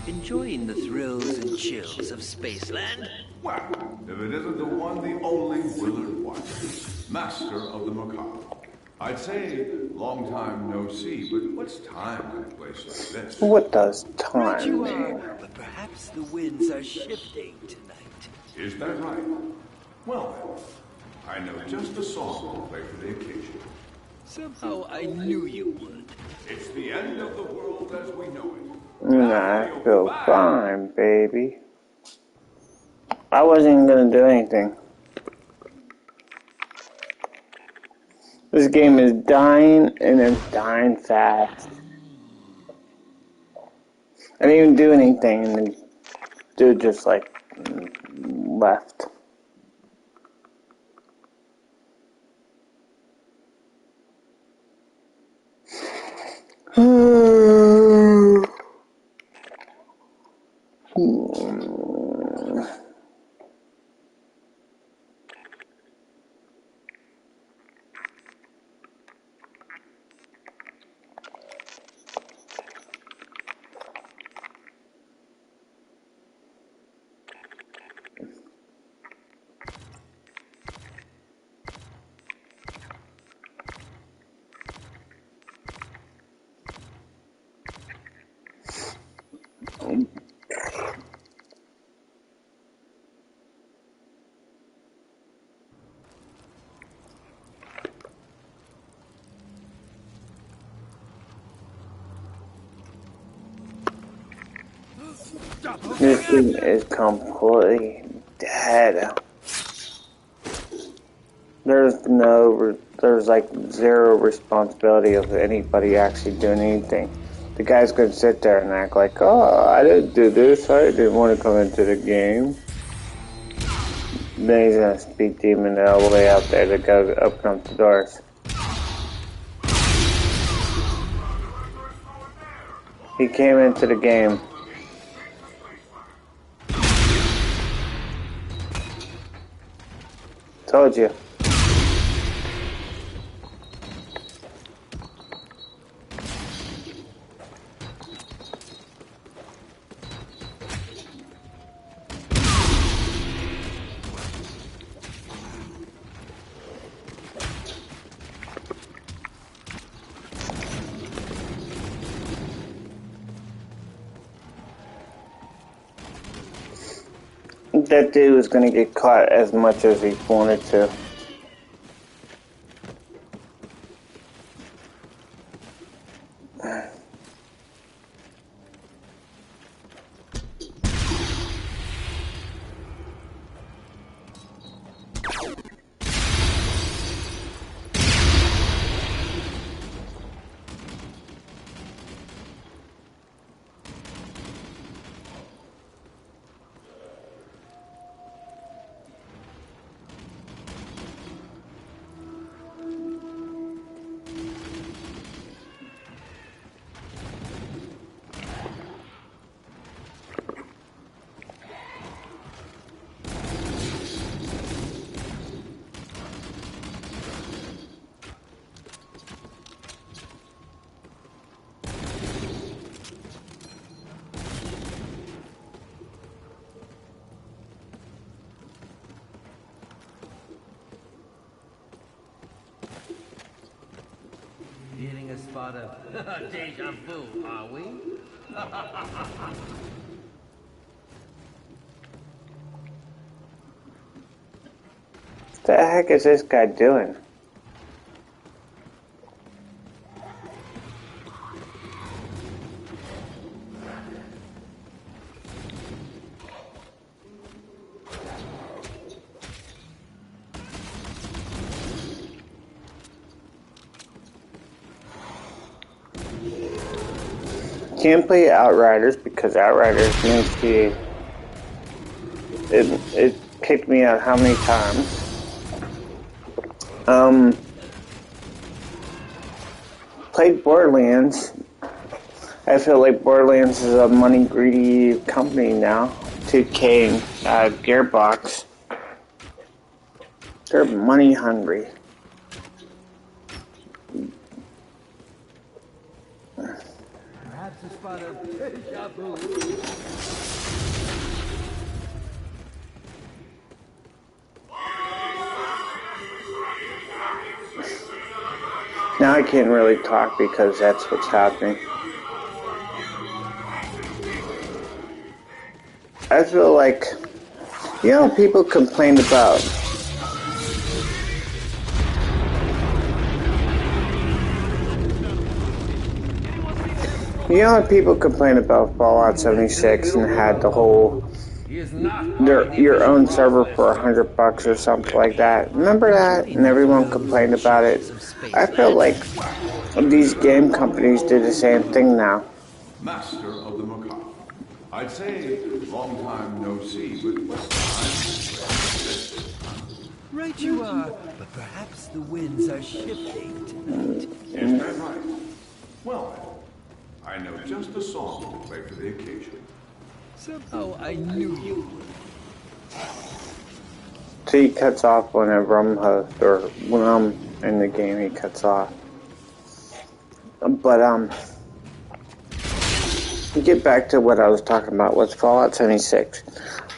Enjoying the thrills and chills of Spaceland? Well, if it isn't the one, the only Willard White, master of the macabre. I'd say long time no see, but what's time in a place like this? What does Right you time mean? are, but perhaps the winds are shifting tonight. Is that right? Well then, I know just the song to play for the occasion. Somehow I knew you would. It's the end of the world as we know it. I feel fine, baby. I wasn't even gonna do anything. This game is dying, and it's dying fast. I didn't even do anything, and the dude just like left. This game is completely dead. There's like zero responsibility of anybody actually doing anything. The guy's gonna sit there and act like, oh, I didn't do this, I didn't want to come into the game. Then he's gonna speak demon all the way out there to go open up the doors. He came into the game. Told you. That dude was gonna get caught as much as he wanted to. Getting a spot of deja vu, are we? What the heck is this guy doing? Can't play Outriders because Outriders means it kicked me out how many times? Played Borderlands. I feel like Borderlands is a money greedy company now. 2K and Gearbox. They're money hungry. Perhaps perhaps a spot of deja vu. Now I can't really talk because that's what's happening. I feel like, people complain about people complain about Fallout 76 and had the whole your own server for $100 or something like that. Remember that? And everyone complained about it. I feel like these game companies do the same thing now. Master of the Macabre. I'd say long time no see, but what's time? Right you are, but perhaps the winds are shifting tonight. Is that right? Well, I know just the song to play for the occasion. Somehow I knew you would. So he cuts off whenever I'm host, or when I'm in the game, he cuts off. But, get back to what I was talking about, was Fallout 76.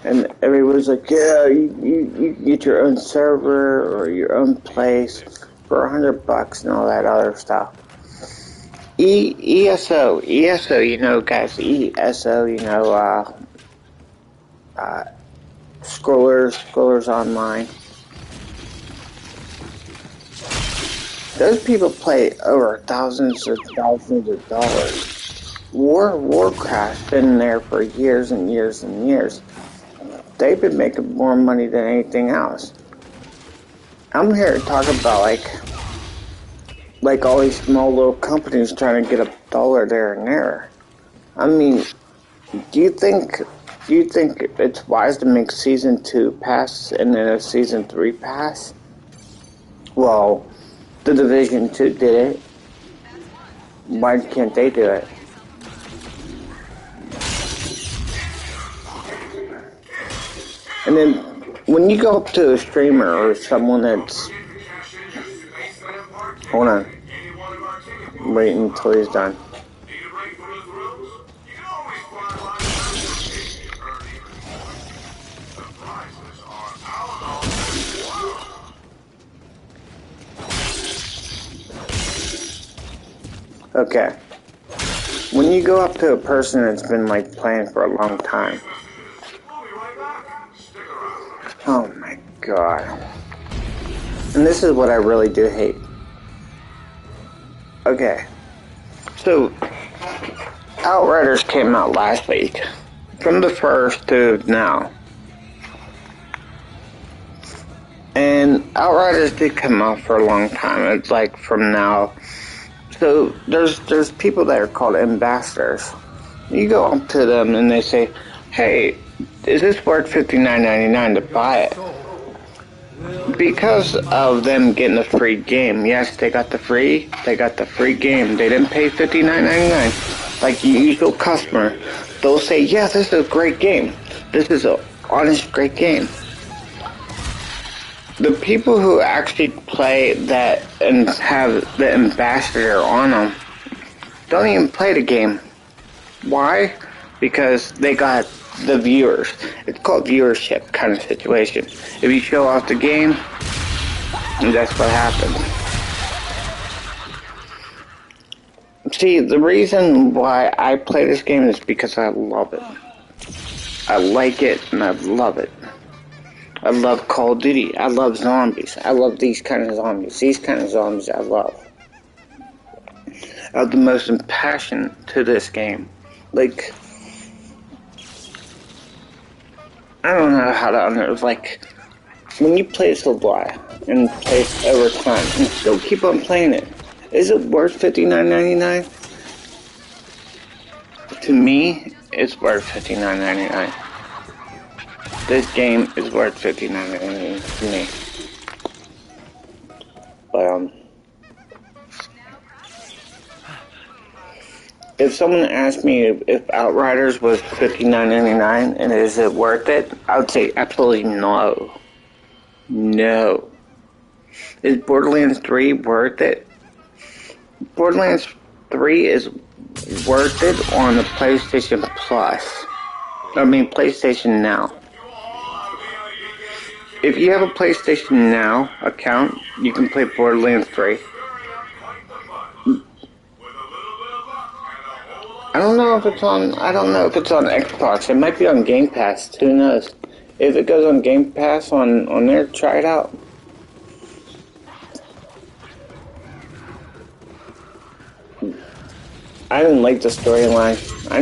And everybody's like, yeah, you get your own server or your own place for $100 and all that other stuff. ESO, guys, ESO, Scrollers Online. Those people pay over thousands of dollars. Warcraft's been there for years and years and years. They've been making more money than anything else. I'm here to talk about like all these small little companies trying to get a dollar there and there. I mean, do you think it's wise to make Season 2 pass and then a Season 3 pass? Well, The Division 2 did it. Why can't they do it? And then, when you go up to a streamer or someone that's... Hold on. Wait until he's done. Okay. When you go up to a person that's been playing for a long time. Oh my god. And this is what I really do hate. Okay. So, Outriders came out last week. From the first to now. And Outriders did come out for a long time. It's like from now. So there's people that are called ambassadors. You go up to them and they say, hey, is this worth $59.99 to buy it? Because of them getting a free game. Yes, they got the free game. They didn't pay $59.99 like the usual customer. They'll say, yeah, this is a great game. This is an honest, great game. The people who actually play that and have the ambassador on them don't even play the game. Why? Because they got the viewers. It's called viewership kind of situation. If you show off the game, that's what happens. See, the reason why I play this game is because I love it. I like it and I love it. I love Call of Duty. I love zombies. I love these kind of zombies. These kind of zombies I love. I have the most passion to this game. Like, I don't know how to when you play Supply and play it over time and still keep on playing it, is it worth $59.99? To me, it's worth $59.99. This game is worth $59.99 to me. But, if someone asked me if Outriders was $59.99 and is it worth it, I would say absolutely no. No. Is Borderlands 3 worth it? Borderlands 3 is worth it on the PlayStation Plus. I mean, PlayStation Now. If you have a PlayStation Now account, you can play Borderlands 3. I don't know if it's on Xbox. It might be on Game Pass. Who knows? If it goes on Game Pass on there, try it out. I didn't like the storyline. I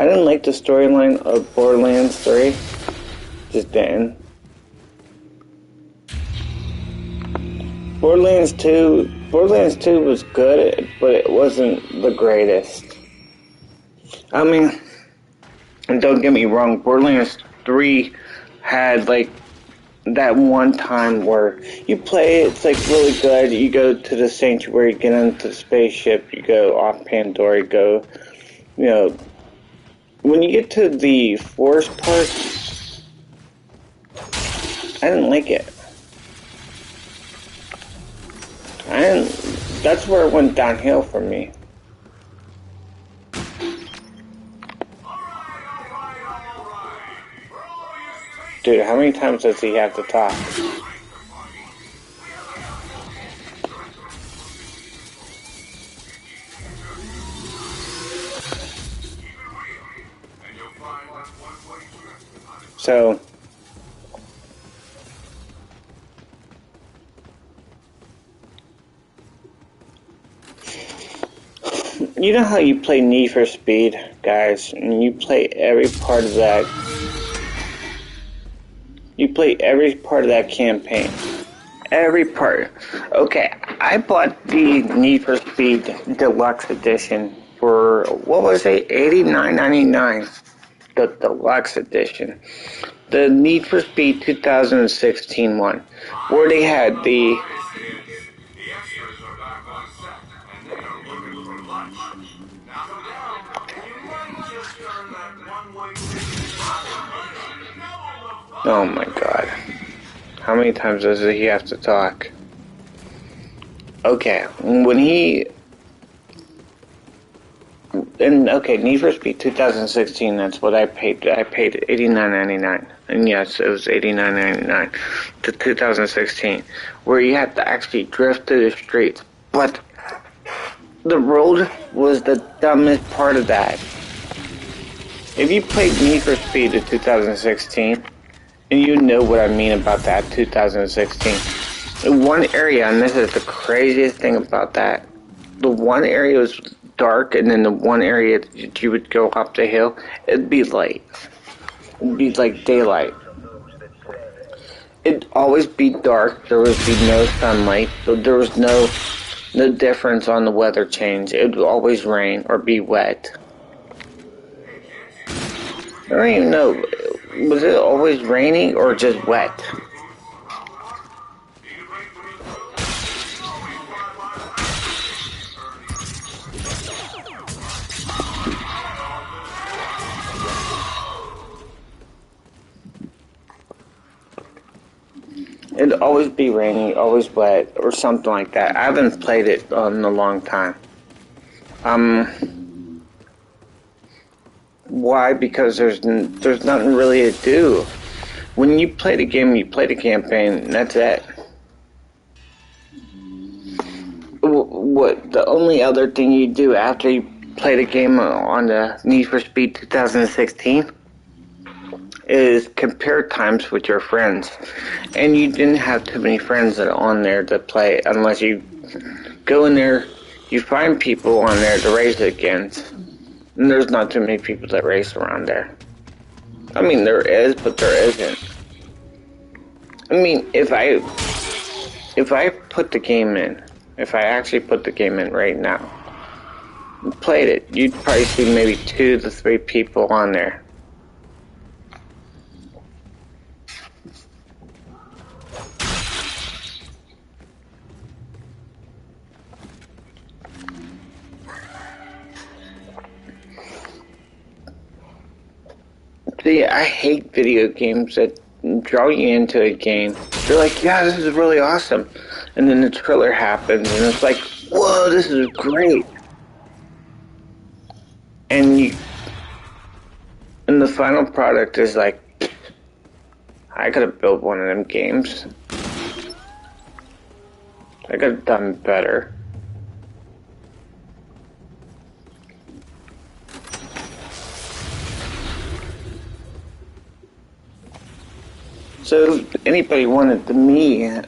didn't like the storyline of Borderlands 3. Just didn't. Borderlands 2 was good, but it wasn't the greatest. I mean, and don't get me wrong, Borderlands 3 had like that one time where you play, it's like really good. You go to the sanctuary, get into the spaceship, you go off Pandora, you go, you know, when you get to the forest part, I didn't like it. That's where it went downhill for me. Dude, how many times does he have to talk? So, you know how you play Need for Speed, guys, and you play every part of that. You play every part of that campaign. Every part. Okay, I bought the Need for Speed Deluxe Edition for, what was it, $89.99. The Deluxe Edition. The Need for Speed 2016 one, where they had the... Oh my god. How many times does he have to talk? Okay, when he... Need for Speed 2016, that's what I paid. I paid $89.99. And yes, it was $89.99 to 2016, where you had to actually drift through the streets. But the road was the dumbest part of that. If you played Need for Speed in 2016, and you know what I mean about that, 2016. In one area, and this is the craziest thing about that, the one area was dark, and then the one area that you would go up the hill, it'd be light. It'd be like daylight. It'd always be dark. There would be no sunlight. There was no difference on the weather change. It would always rain or be wet. I don't even know. Was it always raining or just wet? It'd always be rainy, always wet, or something like that. I haven't played it in a long time. Why? Because there's nothing really to do. When you play the game, you play the campaign, and that's it. What the only other thing you do after you play the game on the Need for Speed 2016 is compare times with your friends. And you didn't have too many friends that are on there to play unless you go in there, you find people on there to race against. And there's not too many people that race around there. I mean, there is, but there isn't. I mean, if I put the game in, if I actually put the game in right now, and played it, you'd probably see maybe 2 to 3 people on there. See, I hate video games that draw you into a game. You're like, yeah, this is really awesome. And then the trailer happens, and it's like, whoa, this is great. And the final product is like, I could have built one of them games. I could have done better. So if anybody wanted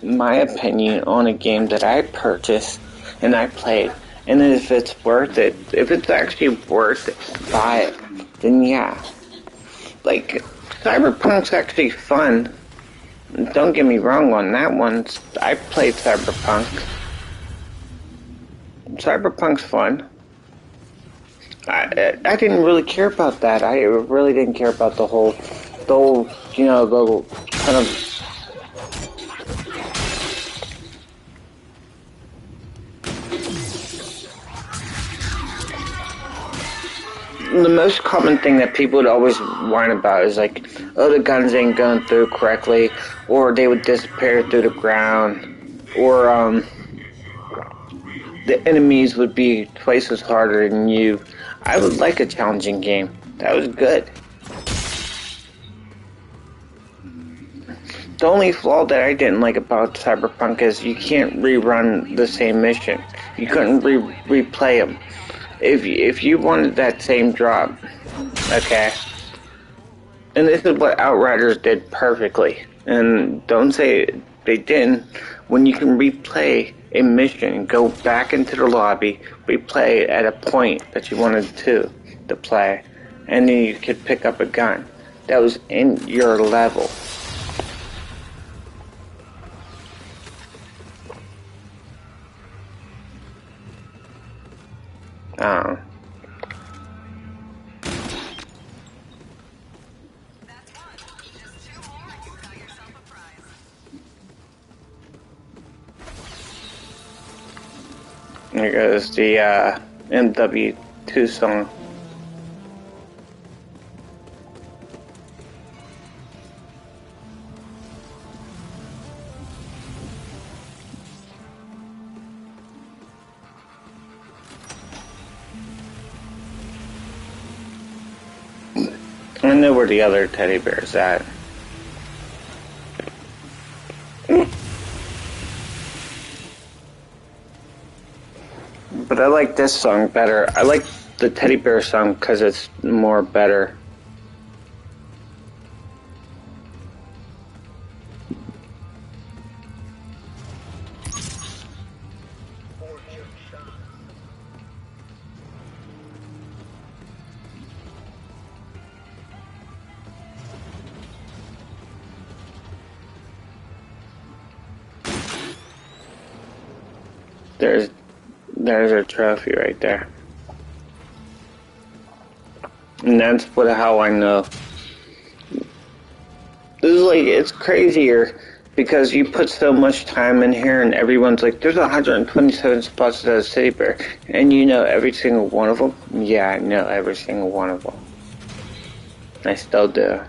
my opinion on a game that I purchased and I played, and if it's worth it, if it's actually worth it, buy it, then yeah. Like, Cyberpunk's actually fun. Don't get me wrong on that one. I played Cyberpunk. Cyberpunk's fun. I didn't really care about that. I really didn't care about the whole, you know, the kind of. The most common thing that people would always whine about is like, oh, the guns ain't going through correctly, or they would disappear through the ground, or the enemies would be twice as harder than you. I would like a challenging game. That was good. The only flaw that I didn't like about Cyberpunk is you can't rerun the same mission. You couldn't replay them. If you wanted that same drop, okay. And this is what Outriders did perfectly. And don't say they didn't. When you can replay a mission, go back into the lobby, replay it at a point that you wanted to play, and then you could pick up a gun that was in your level. There goes the MW2 song. I know where the other teddy bear's at. But I like this song better. I like the teddy bear song because it's more better. There's a trophy right there. And that's how I know. This is like, it's crazier because you put so much time in here and everyone's like, there's 127 spots at a city bear. And you know every single one of them? Yeah, I know every single one of them. I still do.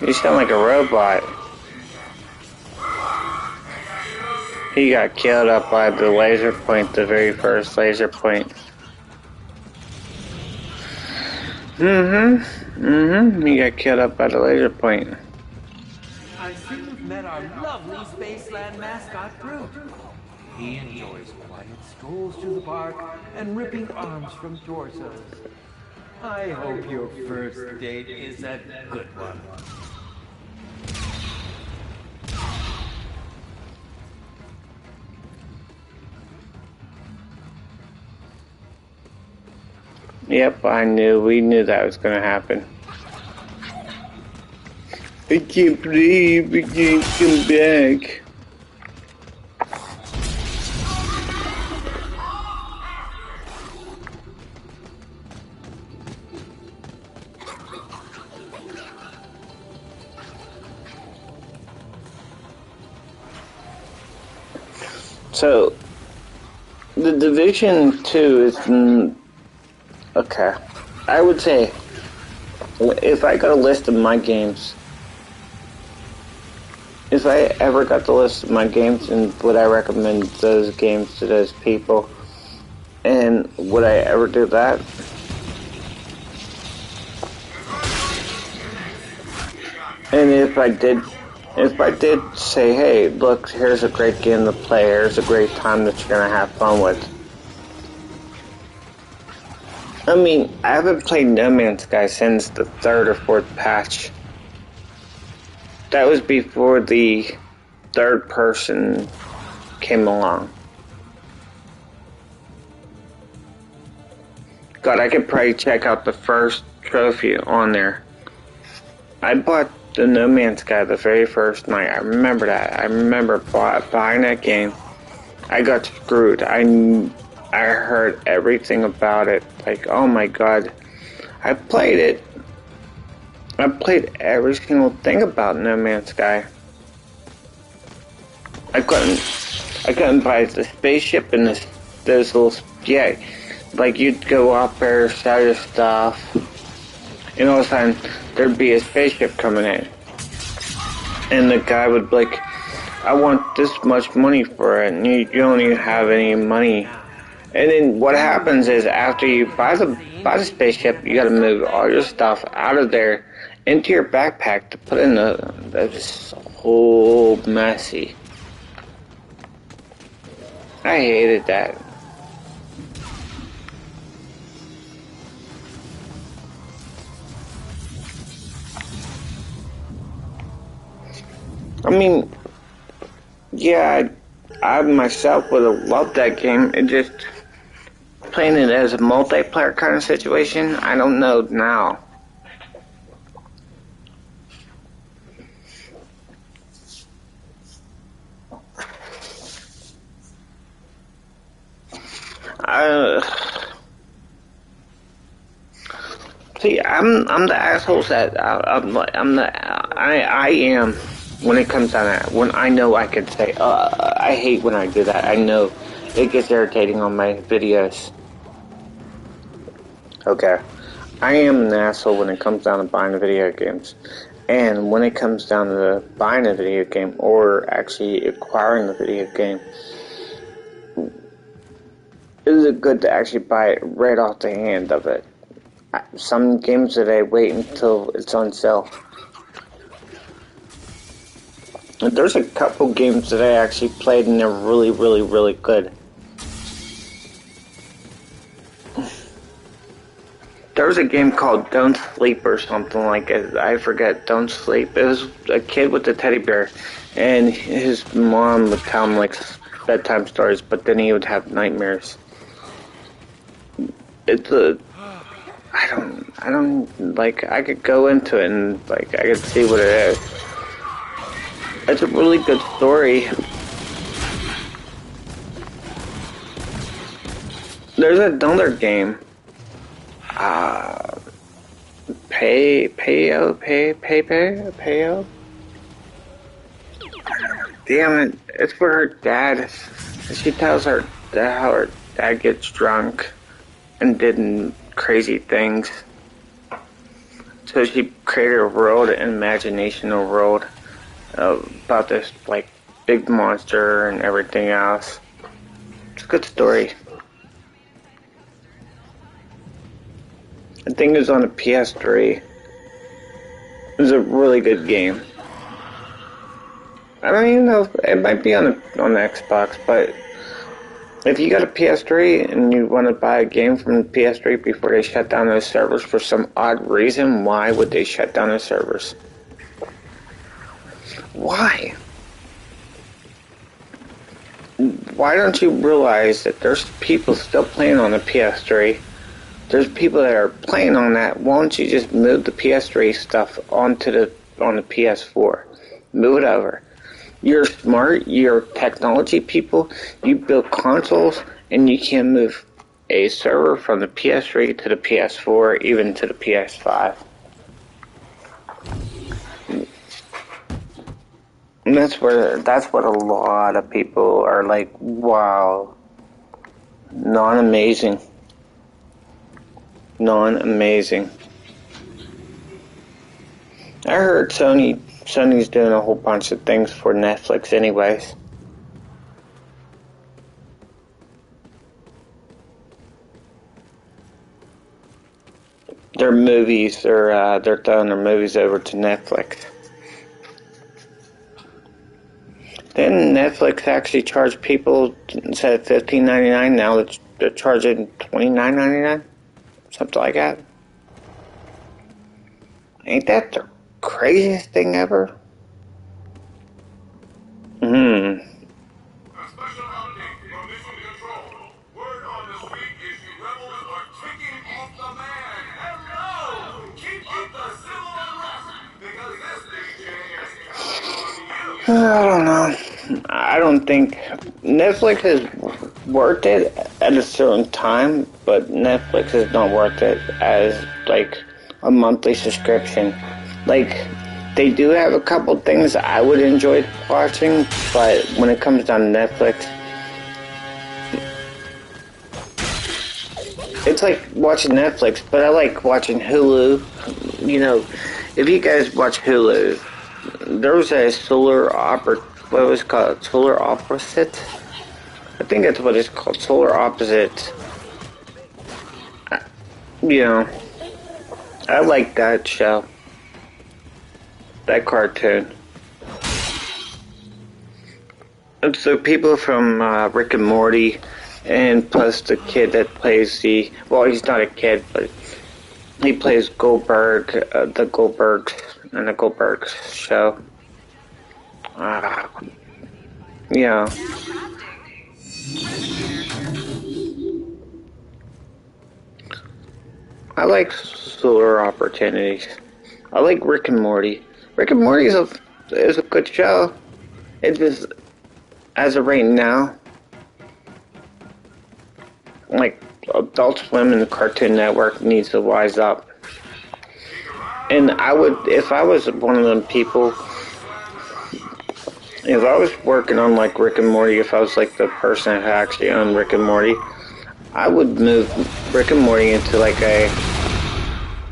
You sound like a robot. He got killed up by the laser point, the very first laser point. He got killed up by the laser point. I see you've met our lovely Spaceland mascot, Groot. He enjoys quiet strolls through the park and ripping arms from torsos. I hope your first date is a good one. Yep, we knew that was gonna happen. I can't believe we can't come back. So, the Division 2 is... okay. I would say, if I got a list of my games... If I ever got the list of my games, and would I recommend those games to those people? And would I ever do that? And if I did say, hey, look, here's a great game to play, here's a great time that you're gonna have fun with. I mean, I haven't played No Man's Sky since the 3rd or 4th patch. That was before the 3rd person came along. God, I could probably check out the first trophy on there. I bought the No Man's Sky the very first night. I remember that. I remember buying that game. I got screwed. I heard everything about it. Like, oh my god. I played it. I played every single thing about No Man's Sky. I couldn't buy the spaceship and those little, yeah, like you'd go up there, sell your stuff, and all of a sudden there'd be a spaceship coming in, and the guy would be like, I want this much money for it, and you don't even have any money. And then what happens is after you buy the spaceship, you gotta move all your stuff out of there into your backpack to put in that's whole messy. I hated that. I mean, yeah, I myself would have loved that game. It just playing it as a multiplayer kind of situation, I don't know now. See, I'm the assholes that I am when it comes down to that. When I know I can say, I hate when I do that. I know it gets irritating on my videos. Okay, I am an asshole when it comes down to buying video games, and when it comes down to buying a video game or actually acquiring the video game. Is it good to actually buy it right off the hand of it? Some games that I wait until it's on sale. There's a couple games that I actually played and they're really, really, really good. There was a game called Don't Sleep or something like it. I forget, Don't Sleep. It was a kid with a teddy bear and his mom would tell him like bedtime stories, but then he would have nightmares. It's I don't, like, I could go into it and, like, I could see what it is. It's a really good story. There's another game. Payo? Damn it, it's where her dad, she tells her how her dad gets drunk and did crazy things. So she created a world, an imaginational world about this like big monster and everything else. It's a good story. I think it was on the PS3. It was a really good game. I don't even know if it might be on the Xbox, but if you got a PS3 and you want to buy a game from the PS3 before they shut down those servers for some odd reason, why would they shut down those servers? Why? Why don't you realize that there's people still playing on the PS3? There's people that are playing on that. Why don't you just move the PS3 stuff on the PS4? Move it over. You're smart, you're technology people, you build consoles, and you can move a server from the PS3 to the PS4, even to the PS5. And that's what a lot of people are like, wow, non-amazing. Non-amazing. I heard Sony's doing a whole bunch of things for Netflix anyways. Their movies, they're throwing their movies over to Netflix. Didn't Netflix actually charge people instead of $15.99? Now they're charging $29.99, something like that. Ain't that the craziest thing ever? A special update from Mission Control. Word on the street is you rebels are ticking off the man. Hello! Keep up the civil unrest, because this DJ is counting on you. I don't know. I don't think Netflix is worth it at a certain time, but Netflix is not worth it as like a monthly subscription. Like, they do have a couple things I would enjoy watching, but when it comes down to Netflix, it's like watching Netflix, but I like watching Hulu. You know, if you guys watch Hulu, there was a Solar Opera, what was it called? Solar Opposite? I think that's what it's called, Solar Opposite. You know, I like that show. That cartoon. And so people from Rick and Morty, and plus the kid that plays well, he's not a kid, but he plays Goldberg, the Goldbergs, in the Goldberg show. Yeah. I like Solar Opportunities. I like Rick and Morty. Rick and Morty is a good show. It just, as of right now, like Adult Swim and the Cartoon Network needs to wise up. And I would, if I was one of them people, if I was working on like Rick and Morty, if I was like the person who actually owned Rick and Morty, I would move Rick and Morty into like a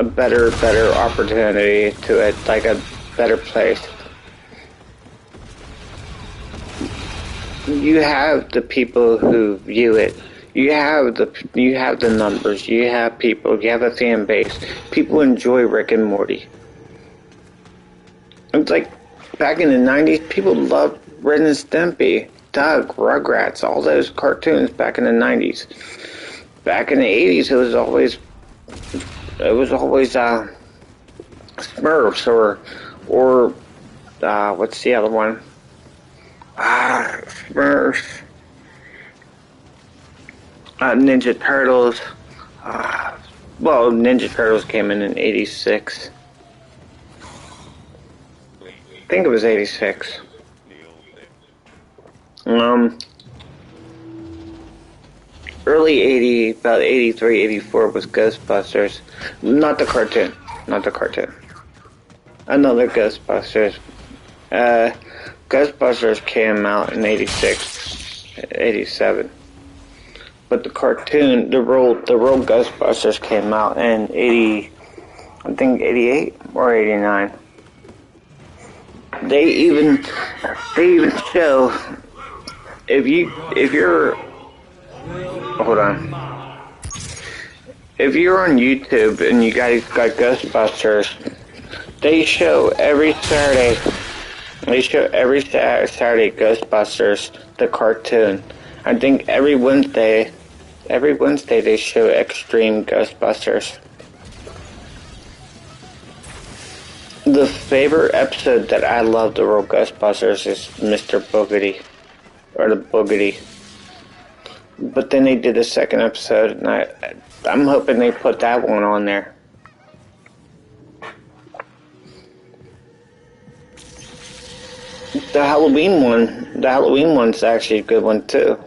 better opportunity to it, like a better place. You have the people who view it. You have the numbers. You have people. You have a fan base. People enjoy Rick and Morty. It's like back in the 90s, people loved Ren and Stimpy, Doug, Rugrats, all those cartoons back in the 90s. Back in the 80s, it was always Smurfs or what's the other one? Smurfs. Ninja Turtles. Well, Ninja Turtles came in 86. I think it was 86. Early 80, about 83, 84 was Ghostbusters. Not the cartoon. Another Ghostbusters. Ghostbusters came out in 86, 87. But the cartoon, the real Ghostbusters came out in 88 or 89. They even show, if you're hold on. If you're on YouTube and you guys got Ghostbusters, they show every Saturday. Ghostbusters, the cartoon. I think every Wednesday they show Extreme Ghostbusters. The favorite episode that I love the real Ghostbusters is Mr. Boogedy, or the Boogedy. But then they did a second episode, and I'm hoping they put that one on there. The Halloween one's actually a good one too.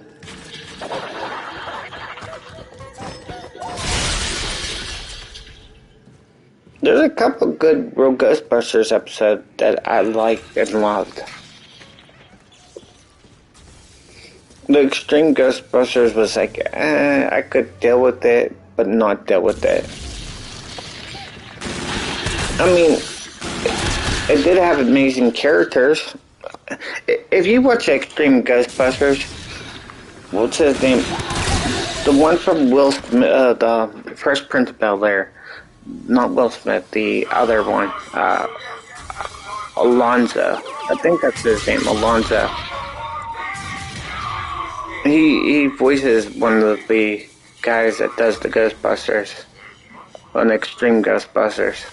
There's a couple good real Ghostbusters episodes that I liked and loved. The Extreme Ghostbusters was like, I could deal with it, but not deal with it. I mean, it did have amazing characters. If you watch Extreme Ghostbusters, what's his name? The one from Will Smith, the Fresh Prince of Bel-Air. Not Will Smith, the other one. Alonzo. I think that's his name, Alonzo. He voices one of the guys that does the Ghostbusters on Extreme Ghostbusters.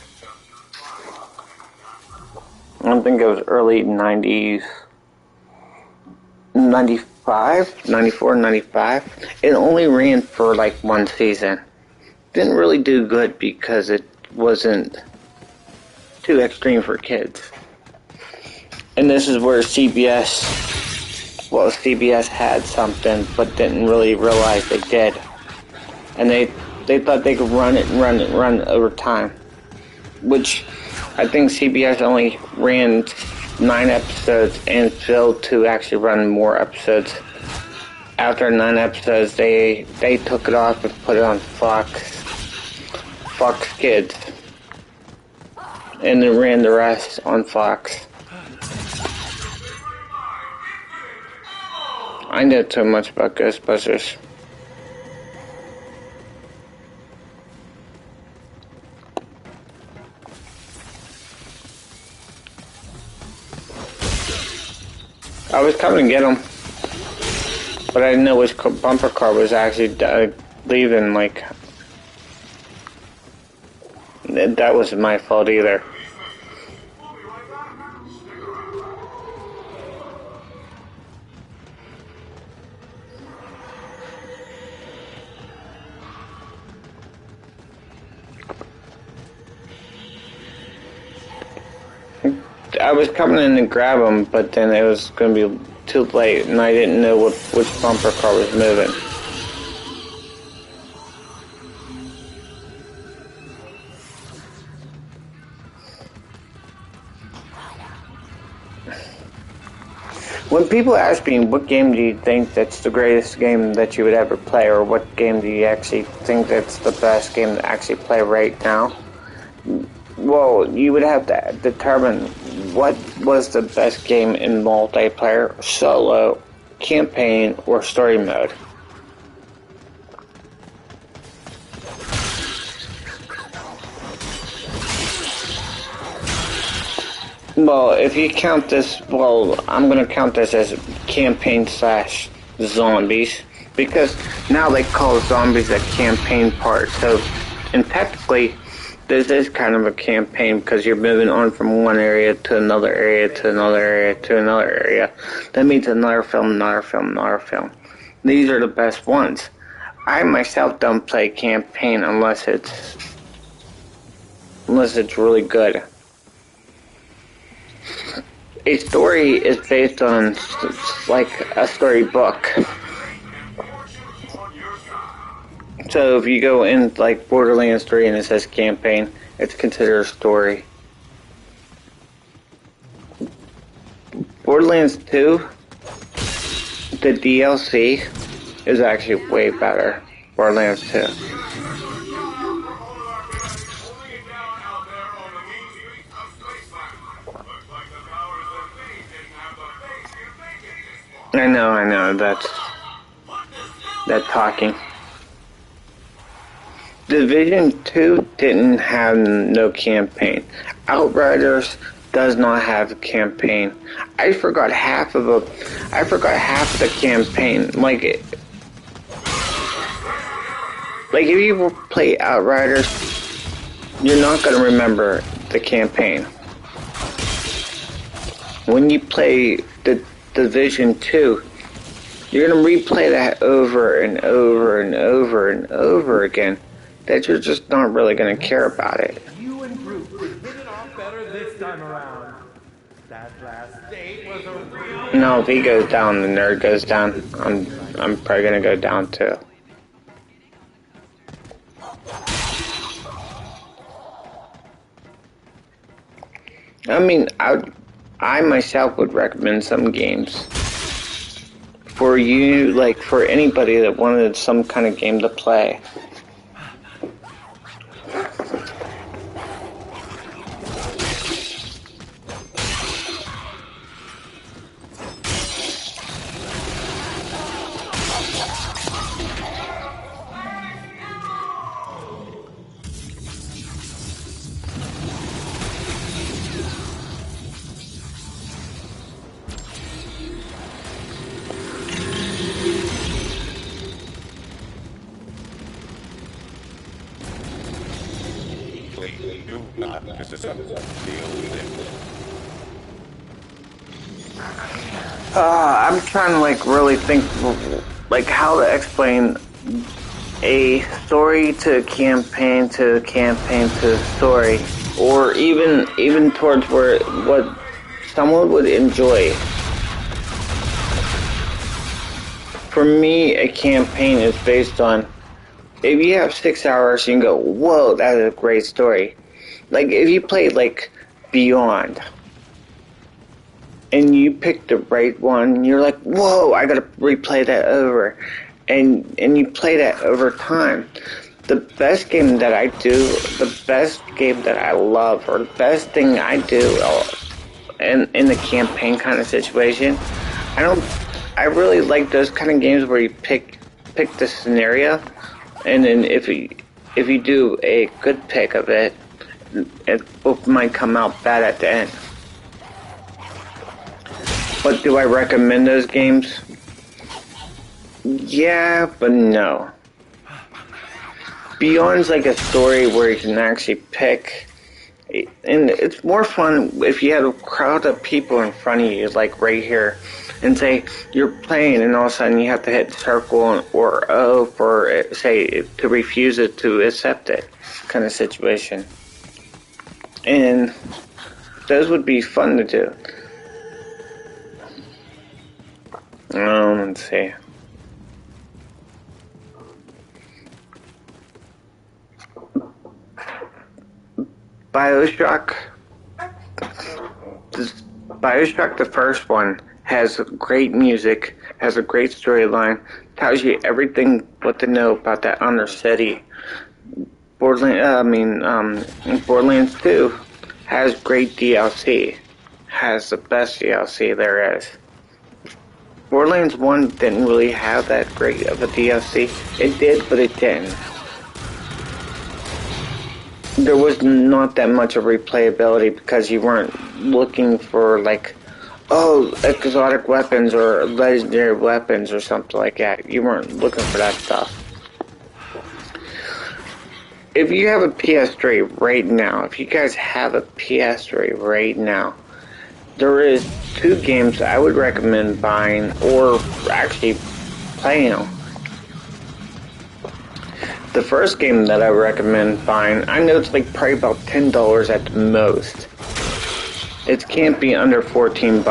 I don't think it was early 90s, 95, 94, 95. It only ran for like one season. Didn't really do good because it wasn't too extreme for kids. And this is where CBS had something, but didn't really realize they did. And they thought they could run over time. Which, I think CBS only ran 9 episodes and failed to actually run more episodes. After 9 episodes, they took it off and put it on Fox Kids. And they ran the rest on Fox. I know too much about Ghostbusters. I was coming to get them, but I didn't know which bumper car was actually leaving. Like, that wasn't my fault either. I was coming in to grab them, but then it was going to be too late, and I didn't know which bumper car was moving. When people ask me, what game do you think that's the greatest game that you would ever play, or what game do you actually think that's the best game to actually play right now? Well, you would have to determine what was the best game in multiplayer, solo, campaign, or story mode. Well, if you count this, well, I'm going to count this as campaign / zombies, because now they call zombies a campaign part, so, and technically, this is kind of a campaign because you're moving on from one area to another area to another area to another area. That means another film, another film, another film. These are the best ones. I myself don't play campaign unless it's really good. A story is based on like a storybook. So if you go in like Borderlands 3 and it says campaign, it's considered a story. Borderlands 2, the DLC, is actually way better. Borderlands 2. I know, that's talking. Division 2 didn't have no campaign. Outriders does not have a campaign. I forgot half of the campaign. Like if you play Outriders, you're not going to remember the campaign. When you play the Division 2, you're going to replay that over and over and over and over again. That you're just not really going to care about it. You and Groot hit it off better this time around. That last date was a real... No, if he goes down, the nerd goes down. I'm probably going to go down too. I mean, I myself would recommend some games for you, like for anybody that wanted some kind of game to play. Please do not disassemble the old. I'm trying to like really think like how to explain a story to a campaign to a campaign to a story, or even towards where what someone would enjoy. For me, a campaign is based on if you have 6 hours, you can go, whoa, that is a great story. Like if you played like Beyond. And you pick the right one, you're like, whoa, I gotta replay that over. And you play that over time. The best game that I do, the best game that I love, or the best thing I do in the campaign kind of situation, I really like those kind of games where you pick the scenario, and then if you do a good pick of it, it might come out bad at the end. But do I recommend those games? Yeah, but no. Beyond's like a story where you can actually pick, and it's more fun if you have a crowd of people in front of you, like right here, and say you're playing, and all of a sudden you have to hit circle or O for, say, to refuse it, to accept it, kind of situation. And those would be fun to do. Let's see. Bioshock, the first one, has great music, has a great storyline, tells you everything what to know about that Undercity. Borderlands 2 has great DLC, has the best DLC there is. Borderlands 1 didn't really have that great of a DLC. It did, but it didn't. There was not that much of replayability because you weren't looking for, like, exotic weapons or legendary weapons or something like that. You weren't looking for that stuff. If you have a PS3 right now, if you guys have a PS3 right now, there is 2 games I would recommend buying or actually playing. The first game that I recommend buying, I know it's like probably about $10 at the most. It can't be under $14.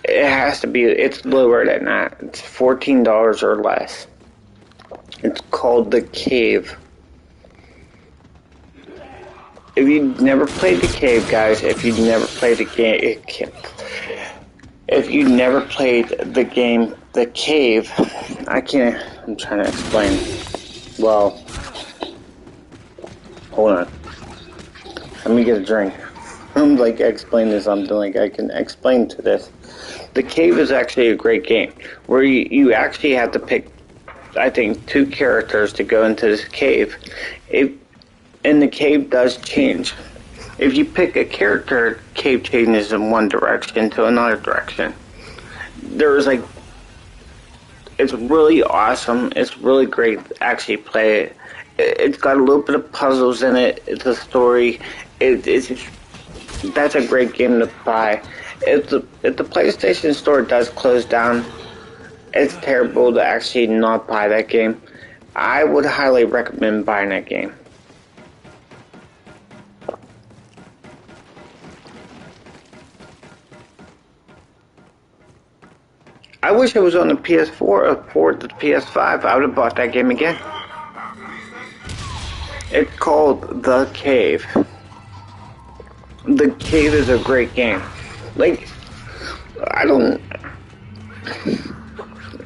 It has to be, it's lower than that. It's $14 or less. It's called The Cave. If you've never played The Cave, guys, if you've never played the game The Cave, I'm trying to explain. Well, hold on. Let me get a drink. I'm like explaining this, I'm like I can explain to this. The Cave is actually a great game where you actually have to pick, I think, 2 characters to go into this cave. And the cave does change. If you pick a character, cave changes in one direction to another direction. There's like, it's really awesome. It's really great to actually play it. It's got a little bit of puzzles in it. It's a story. That's a great game to buy. If the PlayStation Store does close down, it's terrible to actually not buy that game. I would highly recommend buying that game. I wish it was on the PS4 or the PS5. I would have bought that game again. It's called The Cave. The Cave is a great game. Like, I don't...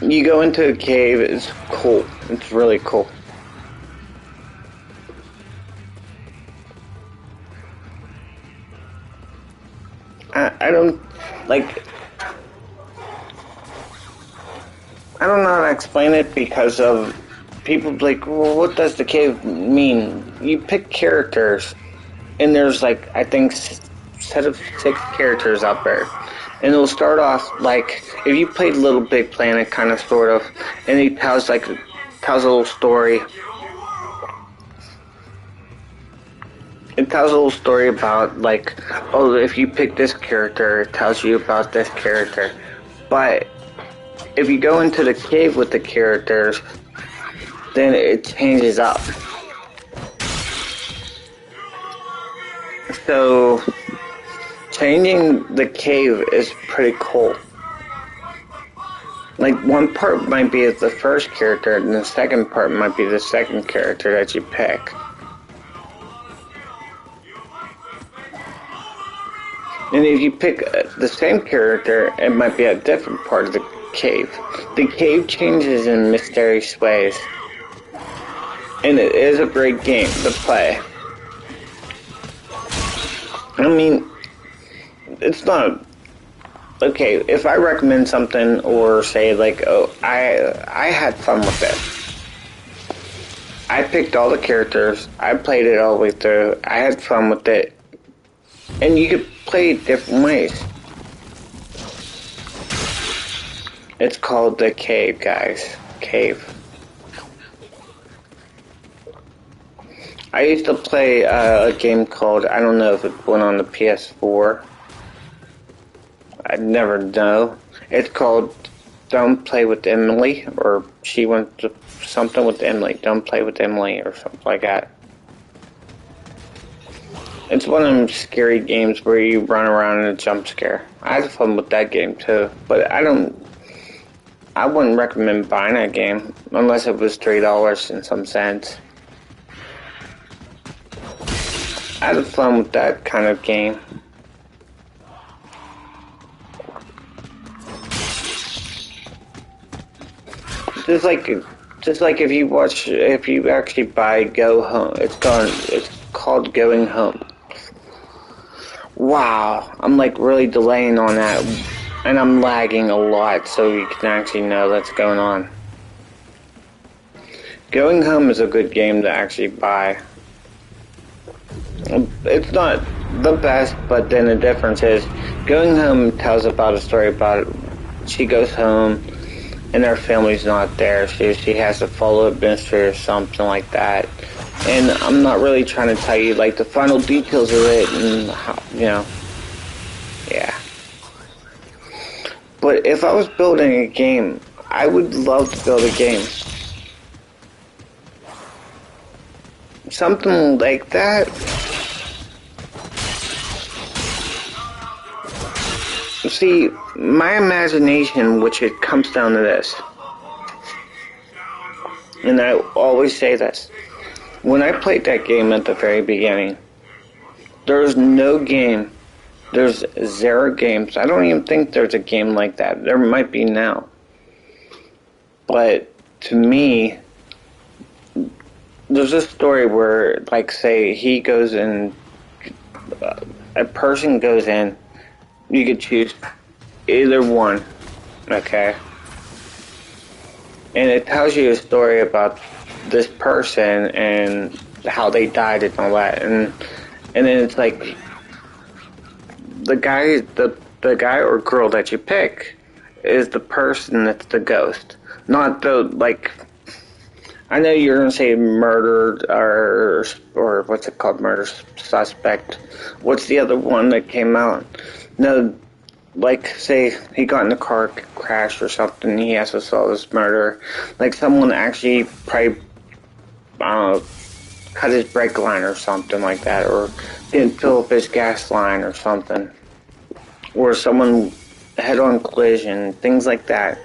You go into a cave, it's cool. It's really cool. I don't, like... I don't know how to explain it because of people like, well, what does the cave mean? You pick characters, and there's like, I think, set of 6 characters out there. And it'll start off like, if you played Little Big Planet, kind of, sort of, and he tells a little story. It tells a little story about, like, oh, if you pick this character, it tells you about this character. But if you go into the cave with the characters, then it changes up. So, changing the cave is pretty cool. Like, one part might be the first character, and the second part might be the second character that you pick. And if you pick the same character, it might be a different part of the cave. The cave changes in mysterious ways. And it is a great game to play. I mean, it's not... Okay, if I recommend something or say, like, oh, I had fun with it. I picked all the characters. I played it all the way through. I had fun with it. And you could play it different ways. It's called The Cave, guys. Cave. I used to play a game called, I don't know if it went on the PS4. I'd never know. It's called Don't Play with Emily, or she went to something with Emily. Don't Play with Emily, or something like that. It's one of them scary games where you run around in a jump scare. I had fun with that game too, but I wouldn't recommend buying that game unless it was $3 and some cents. I had fun with that kind of game. Just like if you actually buy Go Home, it's called Going Home. Wow, I'm like really delaying on that, and I'm lagging a lot, so you can actually know that's going on. Going Home is a good game to actually buy. It's not the best, but then the difference is, Going Home tells about a story about she goes home, and her family's not there, so she has to follow a mystery or something like that. And I'm not really trying to tell you, like, the final details of it and how, you know. Yeah. But if I was building a game, I would love to build a game. Something like that. See, my imagination, which it comes down to this. And I always say this. When I played that game at the very beginning, there's no game, there's 0 games. I don't even think there's a game like that. There might be now. But to me, there's a story where, like, say, he goes in, a person goes in, you could choose either one, okay? And it tells you a story about this person and how they died and all that, and then it's like the guy or girl that you pick is the person that's the ghost, not the, like, I know you're gonna say murdered or what's it called, murder suspect. What's the other one that came out? No, like, say he got in a car crash or something, he has to solve this murder. Like, someone actually probably cut his brake line or something like that, or didn't fill up his gas line or something, or someone head-on collision, things like that.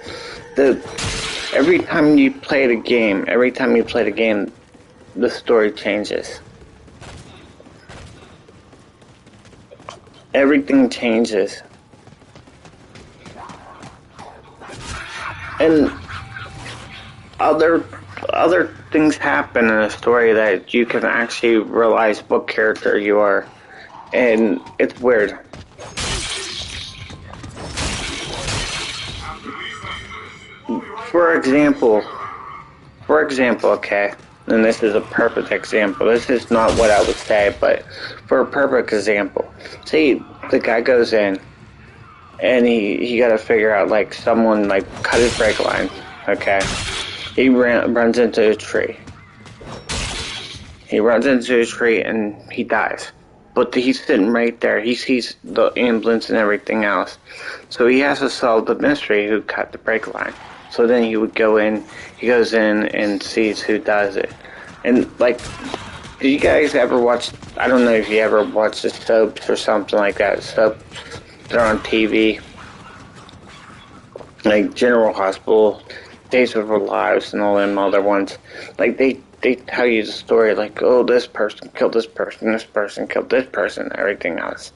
Every time you play the game, the story changes. everything changes. And other things happen in a story that you can actually realize what character you are. And it's weird. For example, okay, and this is a perfect example. This is not what I would say, but for a perfect example, see, the guy goes in, and he got to figure out, like, someone, like, cut his brake line, okay? He runs into a tree. He runs into a tree, and he dies. But he's sitting right there. He sees the ambulance and everything else. So he has to solve the mystery who cut the brake line. So then he goes in and sees who does it. And, like, did you guys ever watch, I don't know if you ever watched the soaps or something like that, soaps that are on TV, like General Hospital, Days of Our Lives, and all them other ones. Like, they tell you the story, like, oh, this person killed this person killed this person, everything else.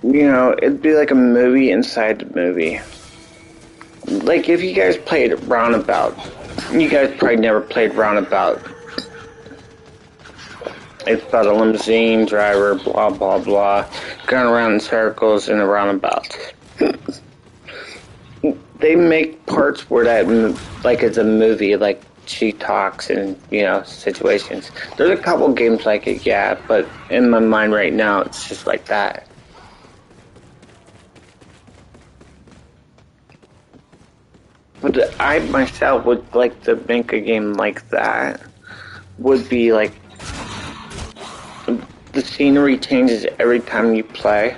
You know, it'd be like a movie inside the movie. Like, if you guys played Roundabout, you guys probably never played Roundabout. It's about a limousine driver, blah, blah, blah, going around in circles in a roundabout. They make parts where that, like, it's a movie, like, she talks and, you know, situations. There's a couple games like it, yeah, but in my mind right now, it's just like that. But I myself would like to make a game like that. Would be like, the scenery changes every time you play.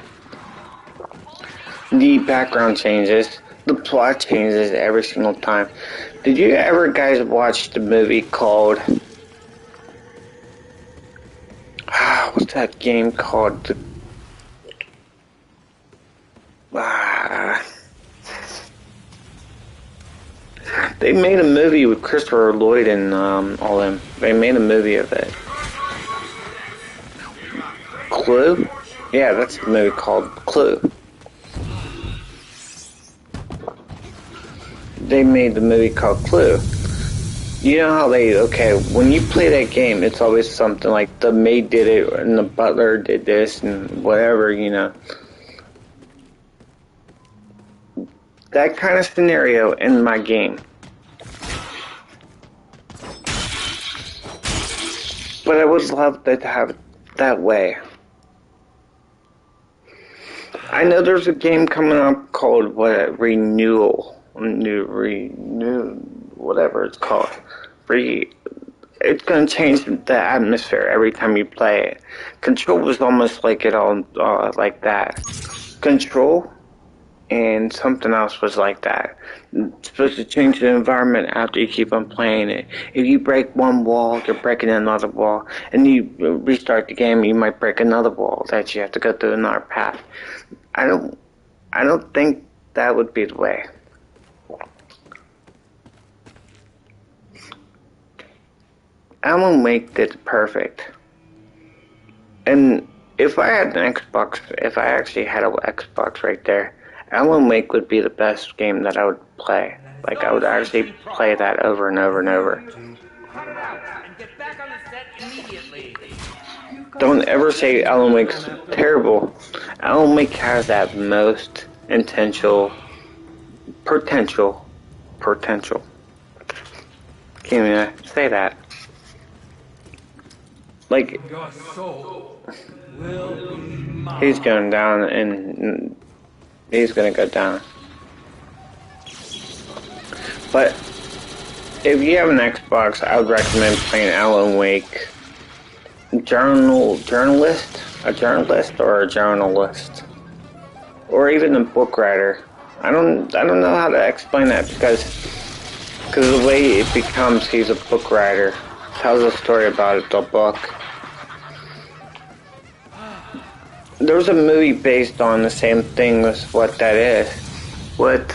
The background changes. The plot changes every single time. Did you ever guys watch the movie called... what's that game called? They made a movie with Christopher Lloyd and all them. They made a movie of it. Clue? Yeah, that's a movie called Clue. They made the movie called Clue. You know how when you play that game, it's always something like the maid did it and the butler did this and whatever, you know. That kind of scenario in my game. But I would love to have it that way. I know there's a game coming up called Renewal, whatever it's called. It's going to change the atmosphere every time you play it. Control was almost like it all like that. Control and something else was like that. It's supposed to change the environment after you keep on playing it. If you break one wall, you're breaking another wall, and you restart the game, you might break another wall that you have to go through another path. I don't think that would be the way. Alan Wake did it perfect. And if I had an Xbox, if I actually had an Xbox right there, Alan Wake would be the best game that I would play. Like, I would actually play that over and over and over. Don't ever say Alan Wake's terrible. Alan Wake has that most potential. Can't even say that. Like, he's going down and he's gonna go down. But if you have an Xbox, I would recommend playing Alan Wake. A journalist, or even a book writer. I don't know how to explain that because the way it becomes, he's a book writer. Tells a story about the book. There's a movie based on the same thing as what that is. With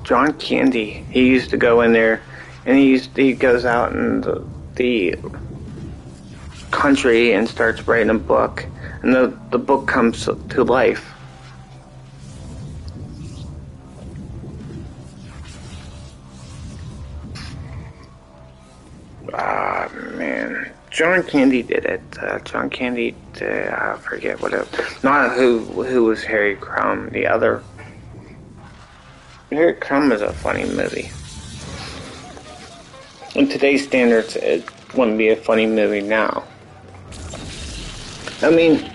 John Candy. He used to go in there and he goes out in the country and starts writing a book, and the book comes to life. Ah, man. John Candy did it. John Candy did, I forget what it was. Not who was Harry Crumb, the other. Harry Crumb is a funny movie. In today's standards, it wouldn't be a funny movie now. I mean,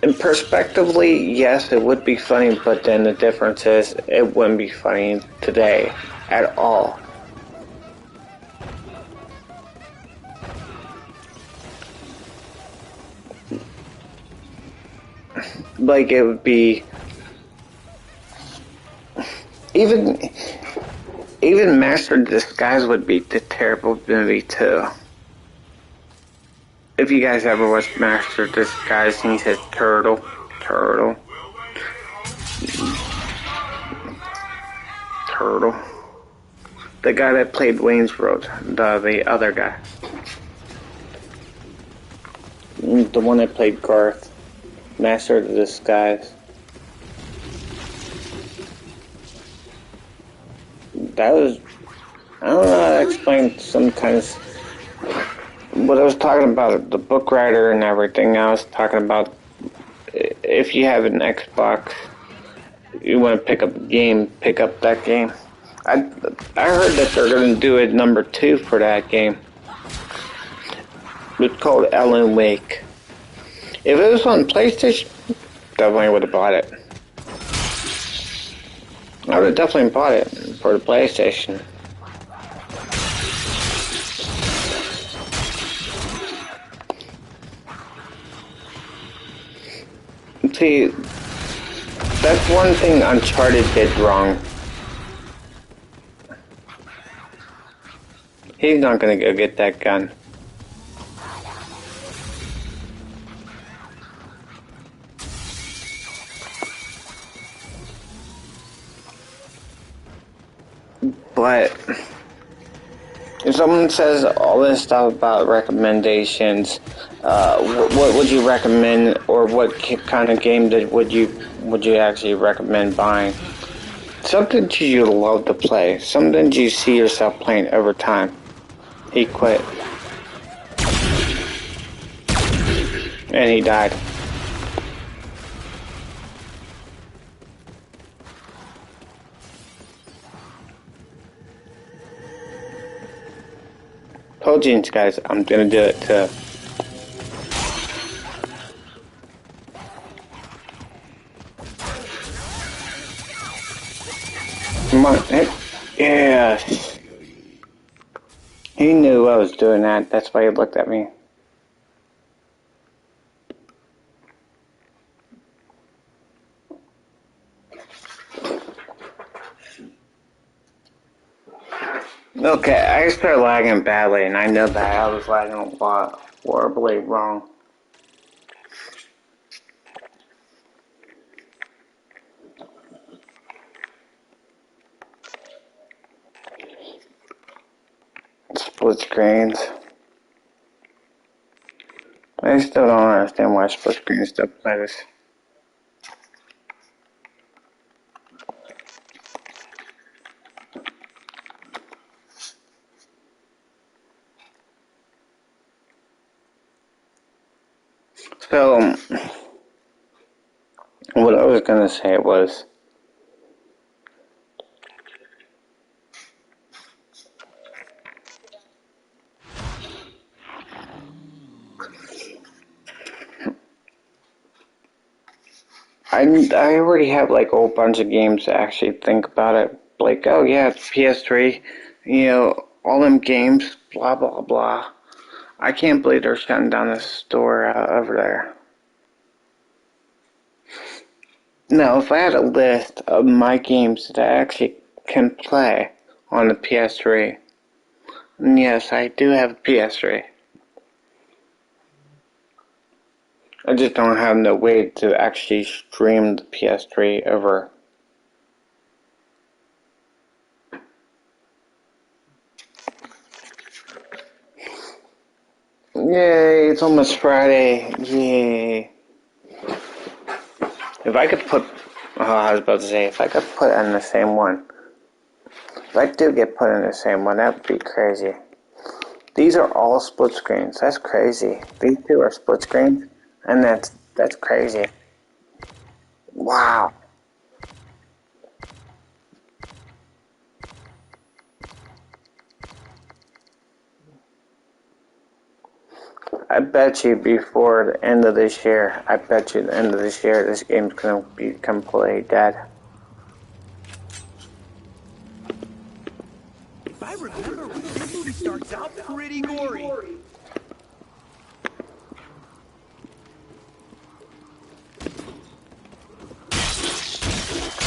in perspectively, yes, it would be funny, but then the difference is it wouldn't be funny today at all. Like, it would be even Master of Disguise would be a terrible movie too. If you guys ever watched Master of Disguise and he says turtle. The guy that played Wayne's World, the other guy. The one that played Garth. Master of Disguise. That was, I don't know how to explain some kind of, what I was talking about, the book writer and everything. I was talking about if you have an Xbox, you want to pick up a game, pick up that game. I heard that they're going to do a number 2 for that game. It's called Alan Wake. If it was on PlayStation, definitely would have bought it. I would have definitely bought it for the PlayStation. See, that's one thing Uncharted did wrong. He's not gonna go get that gun. But if someone says all this stuff about recommendations, what would you recommend, or what kind of game would you actually recommend buying? Something you love to play, something you see yourself playing over time. He quit, and he died. Told you guys, I'm gonna do it too. Come on, yes. He knew I was doing that. That's why he looked at me. Okay, I started lagging badly, and I know that I was lagging a lot, horribly wrong. Split screens. I still don't understand why split screens still play this. So, what I was gonna say was, I already have like a whole bunch of games to actually think about it. Like, oh yeah, it's PS3, all them games, blah blah blah. I can't believe they're shutting down the store over there. No, if I had a list of my games that I actually can play on the PS3, and yes, I do have a PS3. I just don't have no way to actually stream the PS3 over. Yeah, it's almost Friday. Yay. If I could put... Oh, I was about to say, if I could put in the same one. If I do get put in the same one, that would be crazy. These are all split screens. That's crazy. These two are split screens, and that's crazy. Wow. I bet you before the end of this year, this game's gonna be completely dead. If I remember, this movie starts out pretty gory.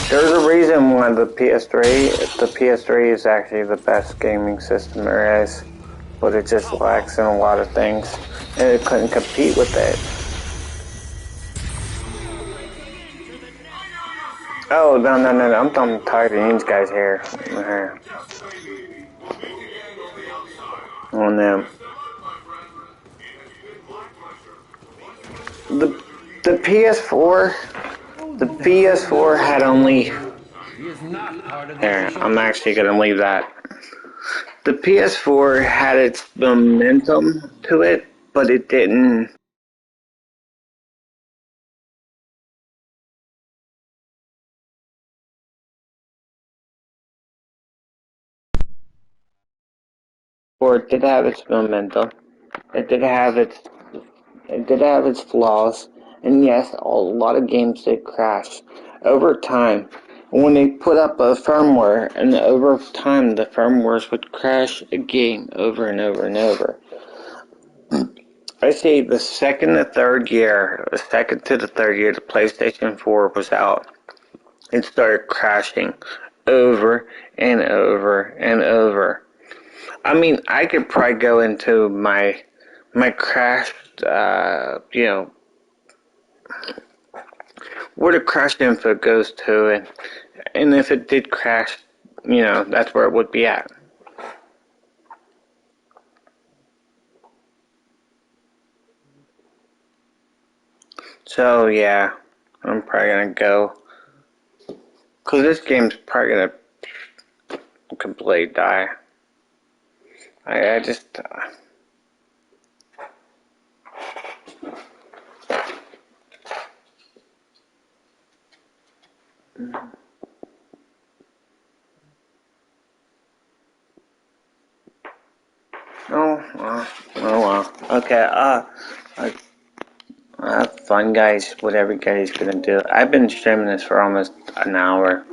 There's a reason why the PS3 is actually the best gaming system there is, but it just lacks in a lot of things, and it couldn't compete with it. Oh, no, I'm tired of these guys here. On them. The PS4 had only... There, I'm actually going to leave that. The PS4 had its momentum to it, but it didn't... Or it did have its momentum. It did have its flaws, and yes, a lot of games did crash. Over time, when they put up a firmware, and over time the firmwares would crash a game over and over and over. I say the second to the third year the PlayStation 4 was out, it started crashing over and over and over. I mean, I could probably go into my crashed, where the crash info goes to, and if it did crash, that's where it would be at. So, yeah, I'm probably gonna go, because this game's probably gonna completely die. I just... Oh well. Okay, have fun, guys, whatever you guys gonna do. I've been streaming this for almost an hour.